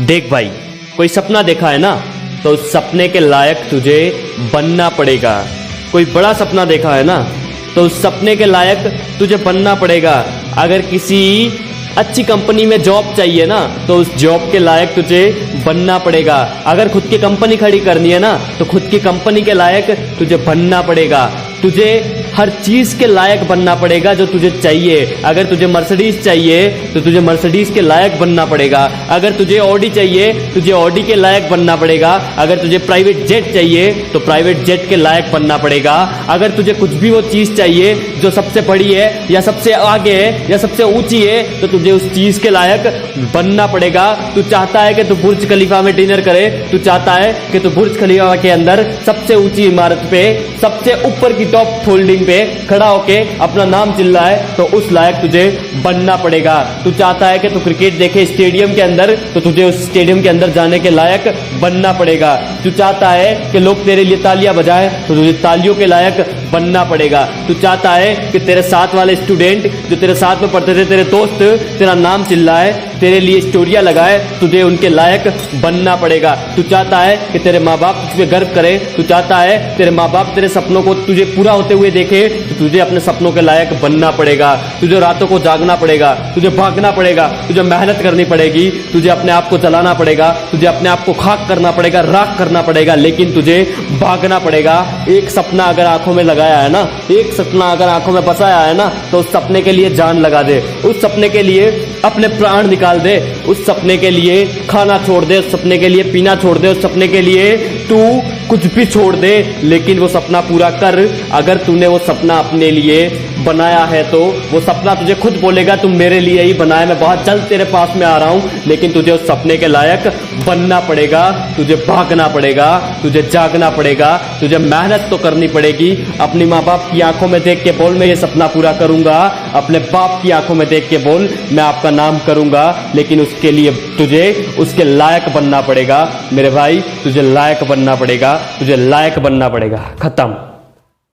देख भाई, कोई सपना देखा है ना, तो उस सपने के लायक तुझे बनना पड़ेगा। कोई बड़ा सपना देखा है ना, तो उस सपने के लायक तुझे बनना पड़ेगा। अगर किसी अच्छी कंपनी में जॉब चाहिए ना, तो उस जॉब के लायक तुझे बनना पड़ेगा। अगर खुद की कंपनी खड़ी करनी है ना, तो खुद की कंपनी के लायक तुझे बनना पड़ेगा। तुझे हर चीज के लायक बनना पड़ेगा जो तुझे चाहिए। अगर तुझे मर्सिडीज चाहिए तो तुझे मर्सिडीज के लायक बनना पड़ेगा। अगर तुझे ऑडी चाहिए तुझे ऑडी के लायक बनना पड़ेगा। अगर तुझे प्राइवेट जेट चाहिए तो प्राइवेट जेट के लायक बनना पड़ेगा। अगर तुझे कुछ भी वो चीज चाहिए जो सबसे बड़ी है या सबसे आगे है या सबसे ऊंची है, तो तुझे उस चीज के लायक बनना पड़ेगा। तू चाहता है कि तू बुर्ज खलीफा में डिनर करे, तू चाहता है कि तू बुर्ज खलीफा के अंदर सबसे ऊंची इमारत पे सबसे ऊपर की टॉप फोल्डिंग पे खड़ा होके अपना नाम चिल्लाए, तो उस लायक तुझे बनना पड़ेगा। तू चाहता है कि तू क्रिकेट देखे स्टेडियम के अंदर, तो तुझे उस स्टेडियम के अंदर जाने के लायक बनना पड़ेगा। तू चाहता है कि लोग तेरे लिए तालियां बजाएं, तो तुझे तालियों के लायक बनना पड़ेगा। तू चाहता है कि तेरे साथ वाले स्टूडेंट जो तेरे साथ में पढ़ते थे, तेरे दोस्त तेरा नाम चिल्लाए, तेरे लिए स्टोरियां लगाए, तुझे उनके लायक बनना पड़ेगा। तू चाहता है कि तेरे माँ बाप तुझ पे गर्व करें, तू चाहता है तेरे माँ बाप तेरे सपनों को तुझे पूरा होते हुए देखे, तो तुझे अपने सपनों के लायक बनना पड़ेगा। तुझे रातों को जागना पड़ेगा, तुझे भागना पड़ेगा, तुझे मेहनत करनी पड़ेगी, तुझे अपने आप को जलाना पड़ेगा, तुझे अपने आप को खाक करना पड़ेगा, राख करना पड़ेगा, लेकिन तुझे भागना पड़ेगा। एक सपना अगर आंखों में लगाया है ना, एक सपना अगर आंखों में बसाया है ना, तो उस सपने के लिए जान लगा दे, उस सपने के लिए अपने प्राण निकाल दे, उस सपने के लिए खाना छोड़ दे, उस सपने के लिए पीना छोड़ दे, उस सपने के लिए तू कुछ भी छोड़ दे, लेकिन वो सपना पूरा कर। अगर तूने वो सपना अपने लिए बनाया है तो वो सपना तुझे खुद बोलेगा तुम मेरे लिए ही बनाया, मैं बहुत जल्द तेरे पास में आ रहा हूं। लेकिन तुझे उस सपने के लायक बनना पड़ेगा, तुझे भागना पड़ेगा, तुझे जागना पड़ेगा, तुझे मेहनत तो करनी पड़ेगी। अपनी माँ बाप की आंखों में देख के बोल मैं ये सपना पूरा करूंगा, अपने बाप की आंखों में देख के बोल मैं आपका नाम करूंगा, लेकिन उसके लिए तुझे उसके लायक बनना पड़ेगा। मेरे भाई, तुझे लायक बनना पड़ेगा, तुझे लायक बनना पड़ेगा। खत्म।